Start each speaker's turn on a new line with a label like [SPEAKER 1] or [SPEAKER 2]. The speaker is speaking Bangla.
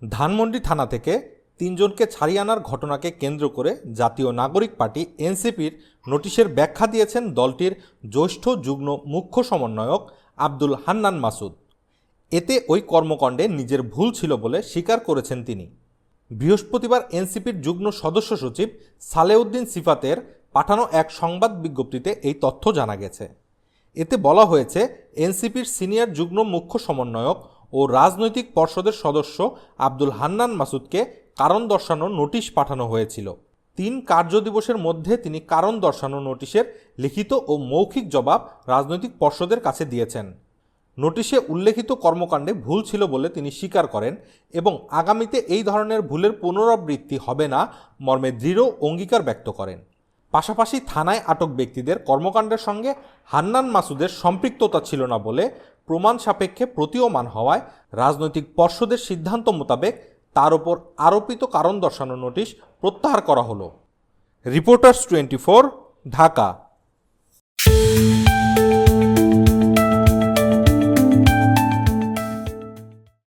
[SPEAKER 1] ধানমন্ডি থানা থেকে তিনজনকে ছাড়িয়ে আনার ঘটনাকে কেন্দ্র করে জাতীয় নাগরিক পার্টি এনসিপির নোটিশের ব্যাখ্যা দিয়েছেন দলটির জ্যেষ্ঠ যুগ্ম মুখ্য সমন্বয়ক আব্দুল হান্নান মাসুদ। এতে ওই কর্মকাণ্ডে নিজের ভুল ছিল বলে স্বীকার করেছেন তিনি। বৃহস্পতিবার এনসিপির যুগ্ম সদস্য সচিব সালেউদ্দিন সিফাতের পাঠানো এক সংবাদ বিজ্ঞপ্তিতে এই তথ্য জানা গেছে। এতে বলা হয়েছে, এনসিপির সিনিয়র যুগ্ম মুখ্য সমন্বয়ক ও রাজনৈতিক পর্ষদের সদস্য আব্দুল হান্নান মাসুদকে কারণ দর্শানো নোটিশ পাঠানো হয়েছিল। 3 কার্যদিবসের মধ্যে তিনি কারণ দর্শানো নোটিশের লিখিত ও মৌখিক জবাব রাজনৈতিক পর্ষদের কাছে দিয়েছেন। নোটিশে উল্লেখিত কর্মকাণ্ডে ভুল ছিল বলে তিনি স্বীকার করেন এবং আগামীতে এই ধরনের ভুলের পুনরাবৃত্তি হবে না মর্মে দৃঢ় অঙ্গীকার ব্যক্ত করেন। পাশাপাশি থানায় আটক ব্যক্তিদের কর্মকাণ্ডের সঙ্গে হান্নান মাসুদের সম্পৃক্ততা ছিল না বলে প্রমাণ সাপেক্ষে প্রতীয়মান হওয়ায় রাজনৈতিক পর্ষদের সিদ্ধান্ত মোতাবেক তার ওপর আরোপিত কারণ দর্শানো নোটিশ প্রত্যাহার করা হলো। রিপোর্টার্স 24, ঢাকা।